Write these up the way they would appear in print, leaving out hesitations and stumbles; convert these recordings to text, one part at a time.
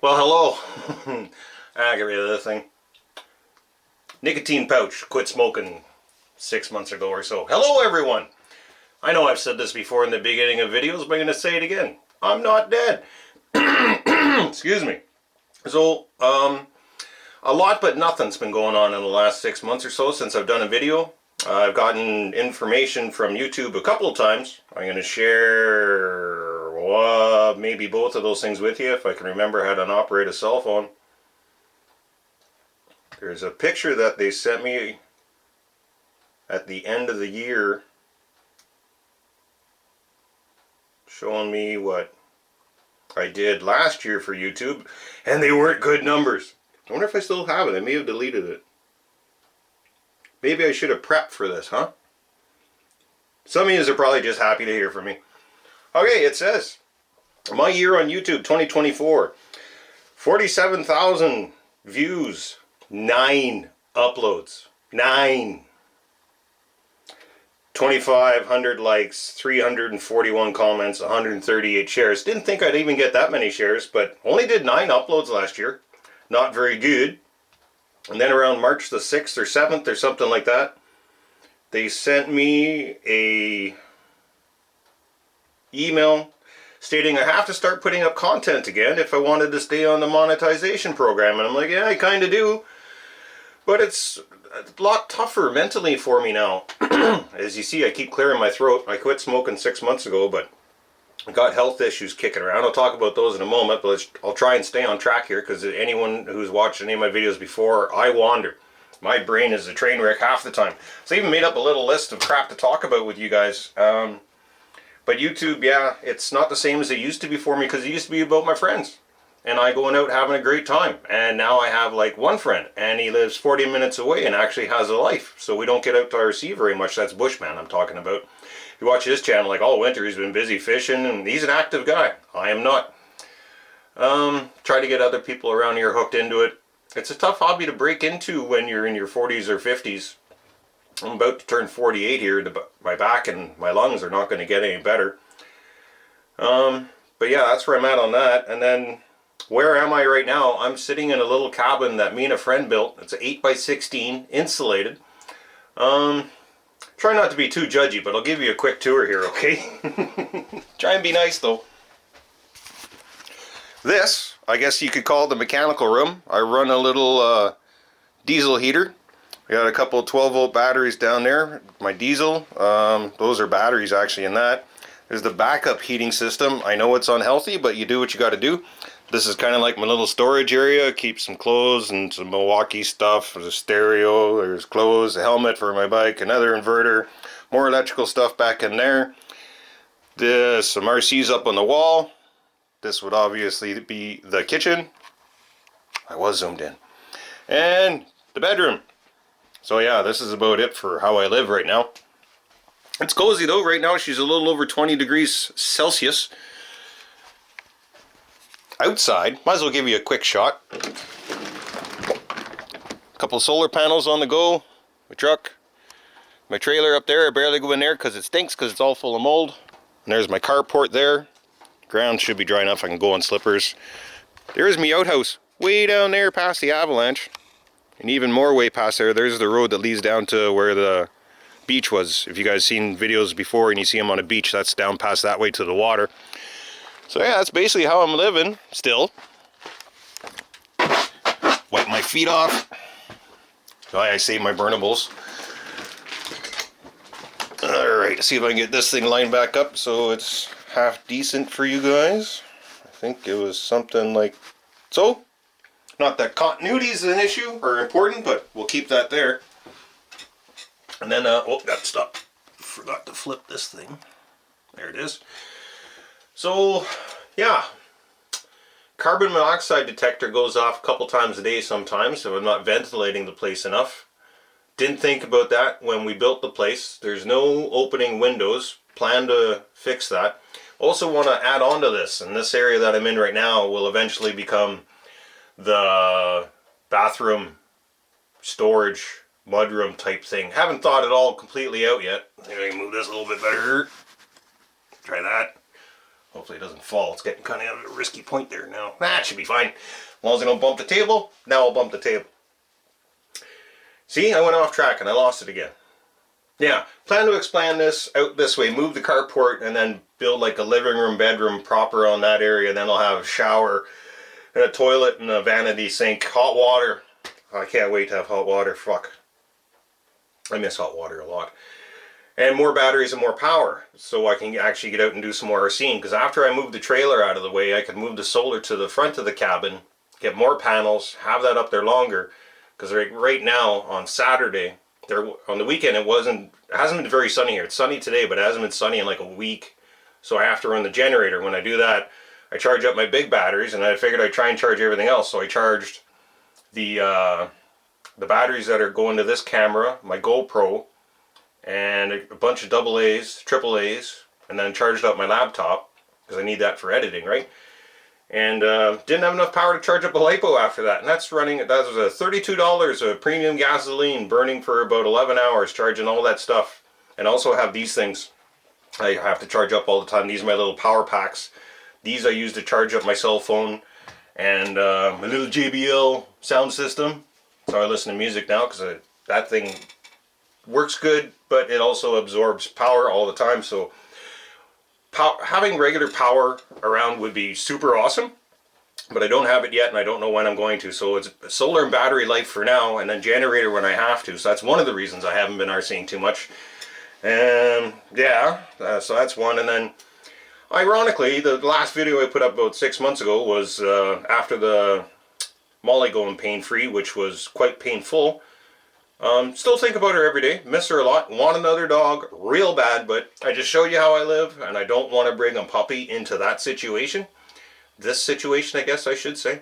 Well, hello. Get rid of this thing. Nicotine pouch. Quit smoking 6 months ago or so. Hello, everyone. I know I've said this before in the beginning of videos, but I'm going to say it again. I'm not dead. Excuse me. So, a lot but nothing's been going on in the last 6 months or so since I've done a video. I've gotten information from YouTube a couple of times. I'm going to share maybe both of those things with you if I can remember how to operate a cell phone. There's a picture that they sent me at the end of the year showing me what I did last year for YouTube, and they weren't good numbers. I wonder if I still have it. I may have deleted it. Maybe I should have prepped for this, huh? Some of you are probably just happy to hear from me. Okay, it says, my year on YouTube 2024, 47,000 views, 9 uploads, 9. 2,500 likes, 341 comments, 138 shares. Didn't think I'd even get that many shares, but only did 9 uploads last year. Not very good. And then around March the 6th or 7th or something like that, they sent me a email stating I have to start putting up content again if I wanted to stay on the monetization program. And I'm like, yeah, I kind of do. But it's a lot tougher mentally for me now. As you see, I keep clearing my throat. I quit smoking 6 months ago, but I got health issues kicking around. I'll talk about those in a moment, but I'll try and stay on track here because anyone who's watched any of my videos before, I wander. My brain is a train wreck half the time. So I even made up a little list of crap to talk about with you guys. But YouTube, yeah, it's not the same as it used to be for me because it used to be about my friends. And I going out having a great time. And now I have like one friend, and he lives 40 minutes away and actually has a life. So we don't get out to RC very much. That's Bushman I'm talking about. If you watch his channel, like all winter, he's been busy fishing, and he's an active guy. I am not. Try to get other people around here hooked into it. It's a tough hobby to break into when you're in your 40s or 50s. I'm about to turn 48 here. My back and my lungs are not going to get any better. But yeah, that's where I'm at on that. And then, where am I right now? I'm sitting in a little cabin that me and a friend built. It's an 8x16, insulated. Try not to be too judgy, but I'll give you a quick tour here, okay? Try and be nice, though. This, I guess you could call the mechanical room. I run a little diesel heater. I got a couple 12-volt batteries down there. My diesel, those are batteries actually in that. There's the backup heating system. I know it's unhealthy, but you do what you got to do. This is kind of like my little storage area. Keep some clothes and some Milwaukee stuff. There's a stereo, there's clothes, a helmet for my bike, another inverter, more electrical stuff back in there. There's some RCs up on the wall. This would obviously be the kitchen. I was zoomed in. And the bedroom. So yeah, this is about it for how I live right now. It's cozy though. Right now she's a little over 20 degrees Celsius. Outside, might as well give you a quick shot. Couple solar panels on the go. My truck. My trailer up there. I barely go in there because it stinks because it's all full of mold. And there's my carport there. Ground should be dry enough I can go on slippers. There's my outhouse. Way down there past the avalanche. And even more way past there, there's the road that leads down to where the beach was. If you guys seen videos before and you see them on a beach, that's down past that way to the water. So yeah, that's basically how I'm living still. Wipe my feet off. I save my burnables. Alright, let's see if I can get this thing lined back up so it's half decent for you guys. I think it was something like so. Not that continuity is an issue or important, but we'll keep that there. And then, oh, got stopped. Forgot to flip this thing. There it is. So, yeah. Carbon monoxide detector goes off a couple times a day sometimes if I'm not ventilating the place enough. Didn't think about that when we built the place. There's no opening windows. Plan to fix that. Also want to add on to this, and this area that I'm in right now will eventually become the bathroom storage mudroom type thing. Haven't thought it all completely out yet. Maybe I can move this a little bit better. Try that. Hopefully it doesn't fall. It's getting kind of at a risky point there now. That should be fine. As long as I don't bump the table. Now I'll bump the table. See, I went off track and I lost it again. Yeah, plan to expand this out this way, move the carport, and then build like a living room, bedroom proper on that area. Then I'll have a shower and a toilet and a vanity sink, hot water. I can't wait to have hot water. Fuck. I miss hot water a lot. And more batteries and more power, so I can actually get out and do some more RCing. Because after I move the trailer out of the way, I can move the solar to the front of the cabin, get more panels, have that up there longer. Because right now, on Saturday, on the weekend, it hasn't been very sunny here. It's sunny today, but it hasn't been sunny in like a week. So I have to run the generator. When I do that, I charge up my big batteries, and I figured I'd try and charge everything else. So I charged the batteries that are going to this camera, my GoPro, and a bunch of AA's, AAA's, and then charged up my laptop, because I need that for editing, right? And didn't have enough power to charge up a LiPo after that. And that's running, that was $32 of premium gasoline burning for about 11 hours, charging all that stuff. And also have these things I have to charge up all the time. These are my little power packs. These I use to charge up my cell phone and my little JBL sound system. So I listen to music now, because that thing works good, but it also absorbs power all the time. So having regular power around would be super awesome, but I don't have it yet, and I don't know when I'm going to. So it's solar and battery life for now, and then generator when I have to. So that's one of the reasons I haven't been RCing too much. And yeah, so that's one. And then ironically, the last video I put up about 6 months ago was after the Molly going pain-free, which was quite painful. Still think about her every day, miss her a lot, want another dog real bad, but I just showed you how I live, and I don't want to bring a puppy into that situation. This situation, I guess I should say.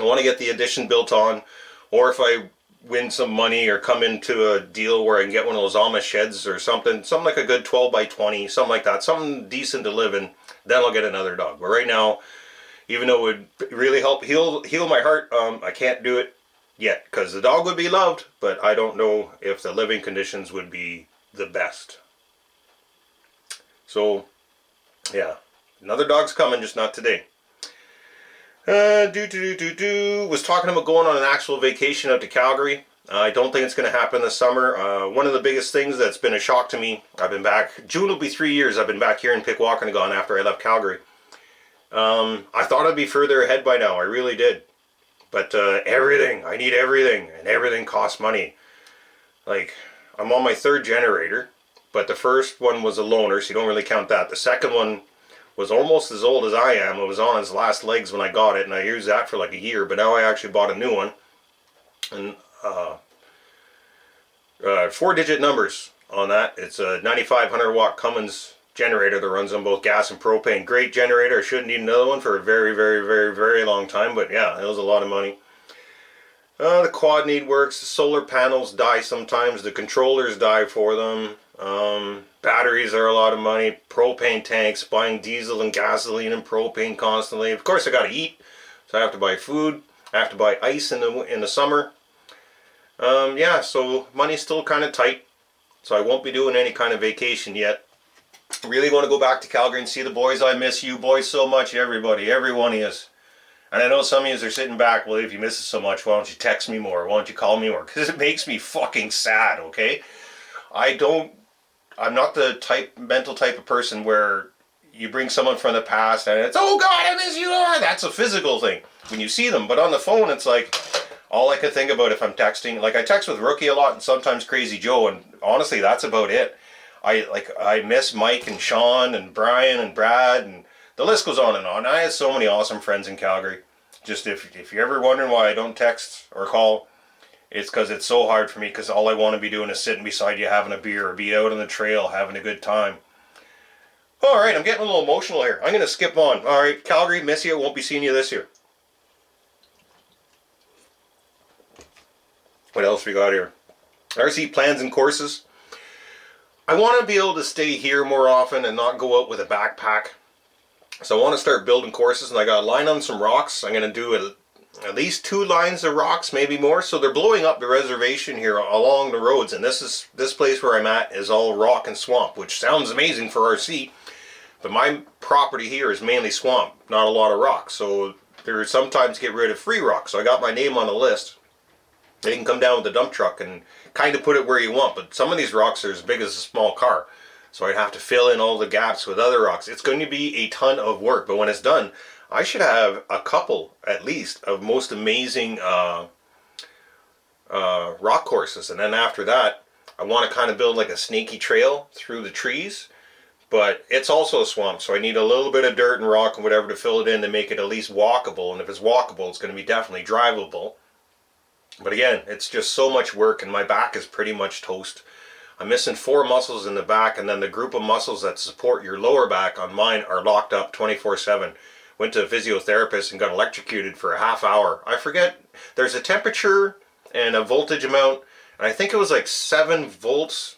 I want to get the addition built on, or if I win some money or come into a deal where I can get one of those Amish sheds or something like a good 12 by 20, something like that, something decent to live in, then I'll get another dog. But right now, even though it would really help heal my heart, I can't do it yet, because the dog would be loved, but I don't know if the living conditions would be the best. So yeah, another dog's coming, just not today. Was talking about going on an actual vacation out to Calgary. I don't think it's going to happen this summer. One of the biggest things that's been a shock to me, I've been back, June will be 3 years I've been back here in Pikwakanagan after I left Calgary. I thought I'd be further ahead by now, I really did. But everything, I need everything, and everything costs money. Like, I'm on my third generator, but the first one was a loaner, so you don't really count that. The second one was almost as old as I am. It was on its last legs when I got it, and I used that for like a year, but now I actually bought a new one. And 4-digit numbers on that. It's a 9,500 watt Cummins generator that runs on both gas and propane. Great generator. I shouldn't need another one for a very, very, very, very long time, but yeah, it was a lot of money. The quad need works. The solar panels die sometimes. The controllers die for them. Batteries are a lot of money. Propane tanks, buying diesel and gasoline and propane constantly. Of course, I got to eat, so I have to buy food. I have to buy ice in the summer. Yeah, so money's still kind of tight, so I won't be doing any kind of vacation yet. Really want to go back to Calgary and see the boys. I miss you boys so much, everybody, every one of you. And I know some of you are sitting back, well, if you miss us so much, why don't you text me more? Why don't you call me more? Because it makes me fucking sad, okay? I'm not the mental type of person where you bring someone from the past and it's, oh God, I miss you. That's a physical thing when you see them. But on the phone, it's like, all I could think about if I'm texting, like I text with Rookie a lot and sometimes Crazy Joe, and honestly, that's about it. I miss Mike and Sean and Brian and Brad, and the list goes on and on. I had so many awesome friends in Calgary. Just if you're ever wondering why I don't text or call, it's because it's so hard for me, because all I want to be doing is sitting beside you having a beer or be out on the trail having a good time. Alright, I'm getting a little emotional here. I'm going to skip on. Alright, Calgary, miss you. Won't be seeing you this year. What else we got here? RC plans and courses. I want to be able to stay here more often and not go out with a backpack. So I want to start building courses, and I got a line on some rocks. I'm going to do at least 2 lines of rocks, maybe more. So they're blowing up the reservation here along the roads, and this place where I'm at is all rock and swamp, which sounds amazing for RC. But my property here is mainly swamp, not a lot of rocks. So there sometimes get rid of free rocks. So I got my name on the list. They can come down with the dump truck and kind of put it where you want. But some of these rocks are as big as a small car. So I'd have to fill in all the gaps with other rocks. It's going to be a ton of work. But when it's done, I should have a couple, at least, of most amazing rock courses. And then after that, I want to kind of build like a snaky trail through the trees. But it's also a swamp, so I need a little bit of dirt and rock and whatever to fill it in to make it at least walkable. And if it's walkable, it's going to be definitely drivable. But again, it's just so much work, and my back is pretty much toast. I'm missing 4 muscles in the back, and then the group of muscles that support your lower back on mine are locked up 24/7. Went to a physiotherapist and got electrocuted for a half hour. I forget, there's a temperature and a voltage amount, and I think it was like 7 volts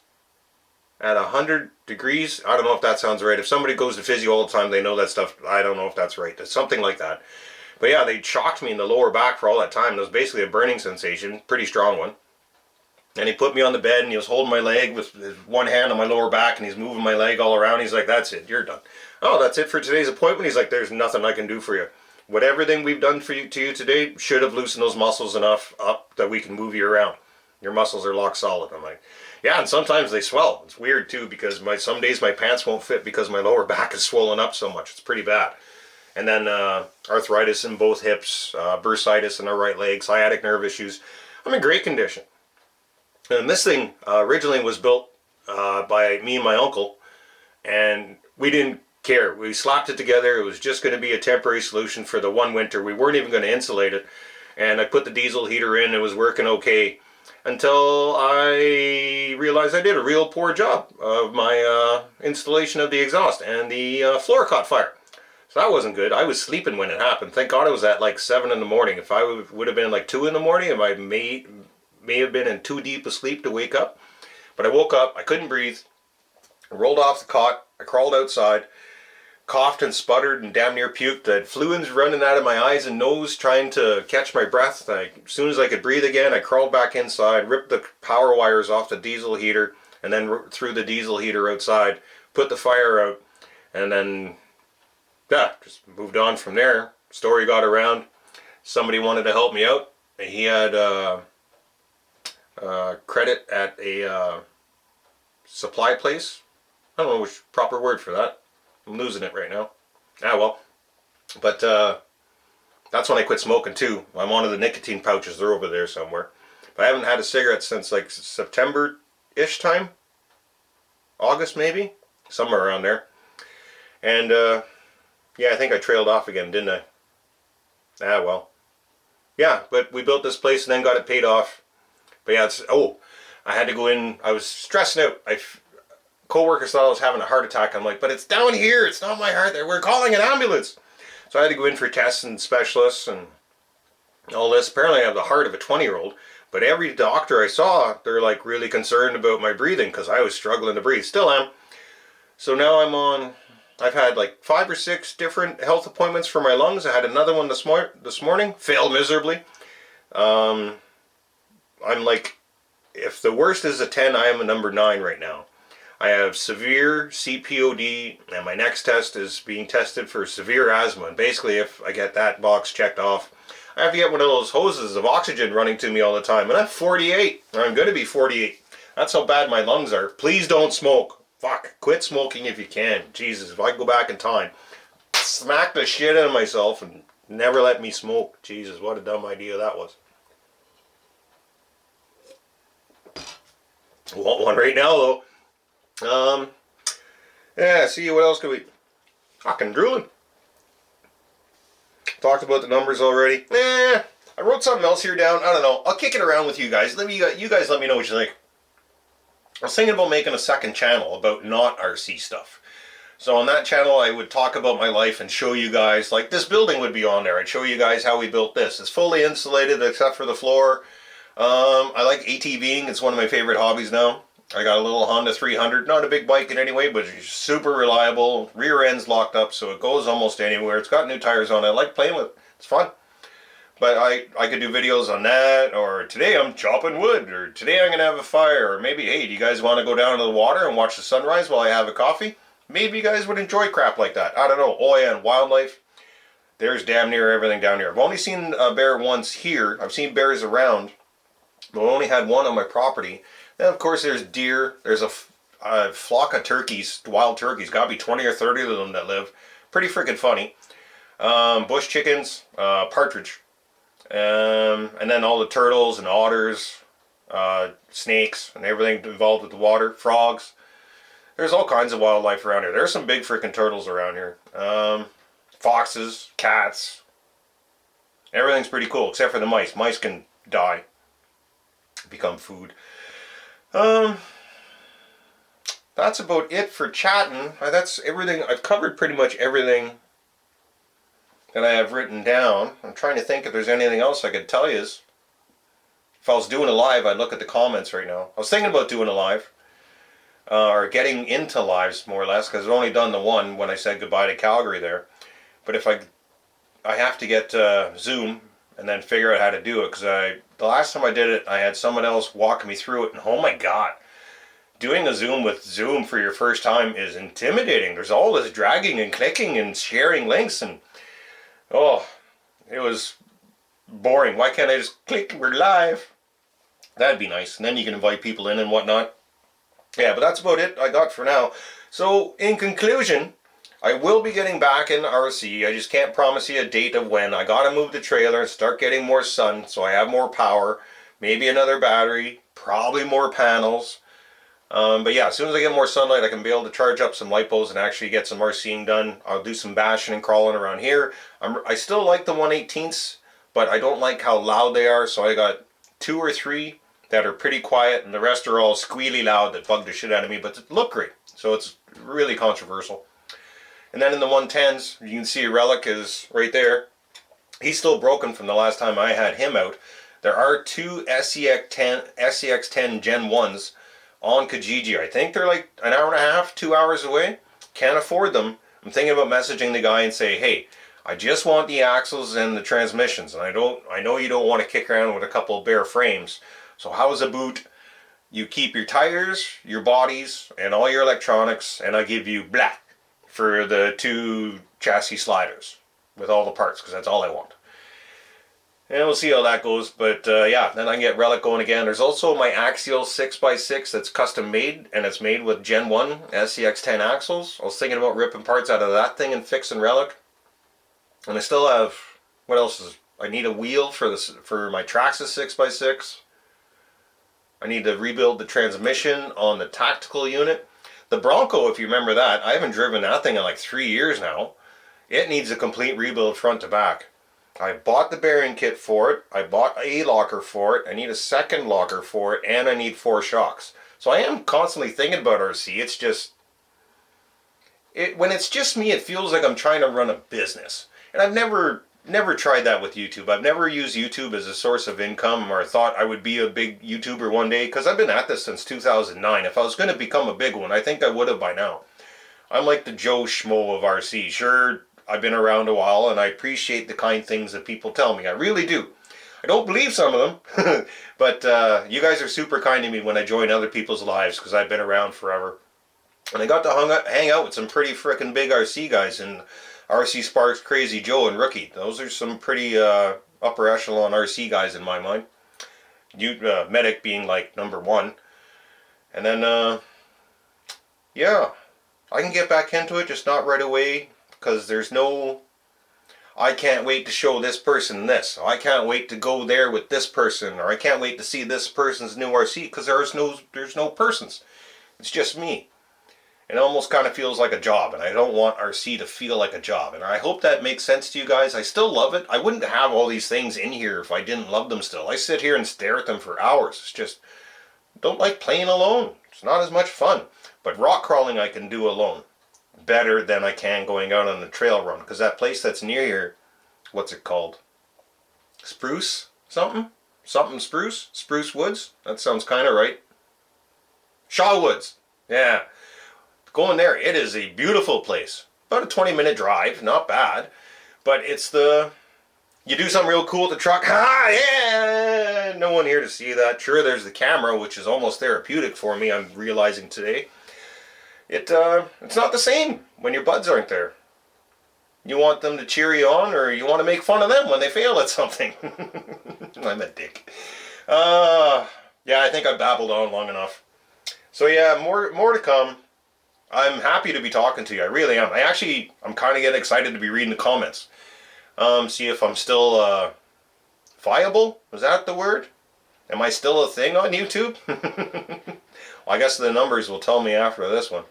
at 100 degrees. I don't know if that sounds right. If somebody goes to physio all the time, they know that stuff. I don't know if that's right. It's something like that. But yeah, they shocked me in the lower back for all that time. It was basically a burning sensation, pretty strong one. And he put me on the bed and he was holding my leg with his one hand on my lower back and he's moving my leg all around. He's like, that's it, you're done. Oh, that's it for today's appointment? He's like, there's nothing I can do for you. Whatever thing we've done for you today should have loosened those muscles enough up that we can move you around. Your muscles are locked solid. I'm like, yeah, and sometimes they swell. It's weird too because some days my pants won't fit because my lower back is swollen up so much. It's pretty bad. And then arthritis in both hips, bursitis in the right leg, sciatic nerve issues. I'm in great condition. And this thing originally was built by me and my uncle, and we didn't care. We slapped it together. It was just going to be a temporary solution for the one winter. We weren't even going to insulate it. And I put the diesel heater in. It was working okay until I realized I did a real poor job of my installation of the exhaust, and the floor caught fire. So that wasn't good. I was sleeping when it happened. Thank God it was at like 7 in the morning. If I would have been like 2 in the morning, I may have been in too deep a sleep to wake up. But I woke up, I couldn't breathe, I rolled off the cot, I crawled outside, coughed and sputtered and damn near puked. I had fluids running out of my eyes and nose trying to catch my breath. As soon as I could breathe again, I crawled back inside, ripped the power wires off the diesel heater, and then threw the diesel heater outside, put the fire out, and then yeah, just moved on from there. Story got around. Somebody wanted to help me out. He had credit at a supply place. I don't know which proper word for that. I'm losing it right now. Ah, well. But that's when I quit smoking too. I'm on to the nicotine pouches. They're over there somewhere. But I haven't had a cigarette since like September-ish time. August maybe? Somewhere around there. And yeah, I think I trailed off again, didn't I? Ah, well. Yeah, but we built this place and then got it paid off. But yeah, I had to go in. I was stressing out. Co-workers thought I was having a heart attack. I'm like, but it's down here. It's not my heart. We're calling an ambulance. So I had to go in for tests and specialists and all this. Apparently I have the heart of a 20-year-old. But every doctor I saw, they're like really concerned about my breathing because I was struggling to breathe. Still am. So now I've had like 5 or 6 different health appointments for my lungs. I had another one this morning. Failed miserably. I'm like, if the worst is a 10, I am a number 9 right now. I have severe CPOD, and my next test is being tested for severe asthma. And basically, if I get that box checked off, I have to get one of those hoses of oxygen running to me all the time. And I'm 48, or I'm going to be 48. That's how bad my lungs are. Please don't smoke. Fuck, quit smoking if you can. Jesus, if I could go back in time, smack the shit out of myself and never let me smoke. Jesus, what a dumb idea that was. Want one right now though. Yeah, see, what else could we... Fucking drooling. Talked about the numbers already. I wrote something else here down. I don't know. I'll kick it around with you guys. You guys let me know what you think. I was thinking about making a second channel about not RC stuff. So on that channel I would talk about my life and show you guys, like this building would be on there. I'd show you guys how we built this. It's fully insulated except for the floor. I like ATVing. It's one of my favorite hobbies now. I got a little Honda 300. Not a big bike in any way, but it's super reliable. Rear end's locked up so it goes almost anywhere. It's got new tires on it. I like playing with it. It's fun. But I could do videos on that, or today I'm chopping wood, or today I'm going to have a fire, or maybe, hey, do you guys want to go down to the water and watch the sunrise while I have a coffee? maybe you guys would enjoy crap like that. I don't know. Oh yeah, and wildlife. There's damn near everything down here. I've only seen a bear once here. I've seen bears around, but I only had one on my property. Then of course there's deer. There's a flock of turkeys, wild turkeys. Got to be 20 or 30 of them that live. Pretty freaking funny. Bush chickens, partridge. And then all the turtles and otters, snakes, and everything involved with the water. Frogs. There's all kinds of wildlife around here. There's some big freaking turtles around here. Foxes, cats. Everything's pretty cool, except for the mice. Mice can die, become food. That's about it for chatting. That's everything. I've covered pretty much everything that I have written down. I'm trying to think if there's anything else I could tell you. If I was doing a live, I'd look at the comments right now. I was thinking about doing a live, or getting into lives more or less, because I've only done the one when I said goodbye to Calgary there. But if I have to get Zoom and then figure out how to do it, because the last time I did it, I had someone else walking me through it, and oh my god, doing a Zoom with Zoom for your first time is intimidating. There's all this dragging and clicking and sharing links, and oh, it was boring. Why can't I just click, we're live? That'd be nice, and then you can invite people in and whatnot. Yeah, but that's about it I got for now. So, in conclusion, I will be getting back in RC. I just can't promise you a date of when. I gotta move the trailer and start getting more sun so I have more power. Maybe another battery, probably more panels. But yeah, as soon as I get more sunlight, I can be able to charge up some lipos and actually get some RCing done. I'll do some bashing and crawling around here. I still like the 1/18ths, but I don't like how loud they are, so I got 2 or 3 that are pretty quiet, and the rest are all squealy loud that bug the shit out of me, but they look great. So it's really controversial. And then in the 110s, you can see Relic is right there. He's still broken from the last time I had him out. There are 2 SCX10 Gen 1s on Kijiji. I think they're like an hour and a half, 2 hours away. Can't afford them. I'm thinking about messaging the guy and say, hey, I just want the axles and the transmissions, and I know you don't want to kick around with a couple of bare frames. So how's about you keep your tires, your bodies, and all your electronics, and I give you black for the 2 chassis sliders with all the parts, because that's all I want. And we'll see how that goes, but yeah, then I can get Relic going again. There's also my Axial 6x6 that's custom made, and it's made with Gen 1 SCX10 axles. I was thinking about ripping parts out of that thing and fixing Relic. And I still have, what else is, I need a wheel for my Traxxas 6x6. I need to rebuild the transmission on the tactical unit. The Bronco, if you remember that, I haven't driven that thing in like 3 years now. It needs a complete rebuild front to back. I bought the bearing kit for it. I bought a locker for it. I need a second locker for it, and I need 4 shocks. So I am constantly thinking about RC. It's just, when it's just me, it feels like I'm trying to run a business. And I've never tried that with YouTube. I've never used YouTube as a source of income, or thought I would be a big YouTuber one day, because I've been at this since 2009. If I was going to become a big one, I think I would have by now. I'm like the Joe Schmo of RC. Sure, I've been around a while, and I appreciate the kind things that people tell me. I really do. I don't believe some of them, but you guys are super kind to me when I join other people's lives, because I've been around forever. And I got to hang out with some pretty frickin' big RC guys, and RC Sparks, Crazy Joe, and Rookie. Those are some pretty upper echelon RC guys in my mind. Medic being like number 1. And then, yeah, I can get back into it, just not right away, because there's no, I can't wait to show this person this. I can't wait to go there with this person, or I can't wait to see this person's new RC, because there's no persons. It's just me. It almost kind of feels like a job, and I don't want RC to feel like a job. And I hope that makes sense to you guys. I still love it. I wouldn't have all these things in here if I didn't love them still. I sit here and stare at them for hours. It's just, don't like playing alone. It's not as much fun. But rock crawling I can do alone better than I can going out on the trail run. Because that place that's near here, what's it called? Spruce? Something? Something Spruce? Spruce Woods? That sounds kind of right. Shaw Woods. Yeah. Going there, it is a beautiful place. About a 20-minute drive, not bad. But it's you do something real cool with the truck, yeah! No one here to see that. Sure, there's the camera, which is almost therapeutic for me, I'm realizing today. it's not the same when your buds aren't there. You want them to cheer you on, or you want to make fun of them when they fail at something. I'm a dick. Yeah, I think I babbled on long enough. So yeah, more to come. I'm happy to be talking to you. I really am. I'm kind of getting excited to be reading the comments. See if I'm still viable. Was that the word? Am I still a thing on YouTube? Well, I guess the numbers will tell me after this one.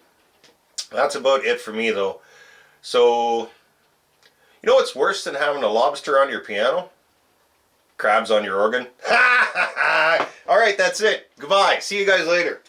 That's about it for me, though. So, you know what's worse than having a lobster on your piano? Crabs on your organ. All right, that's it. Goodbye. See you guys later.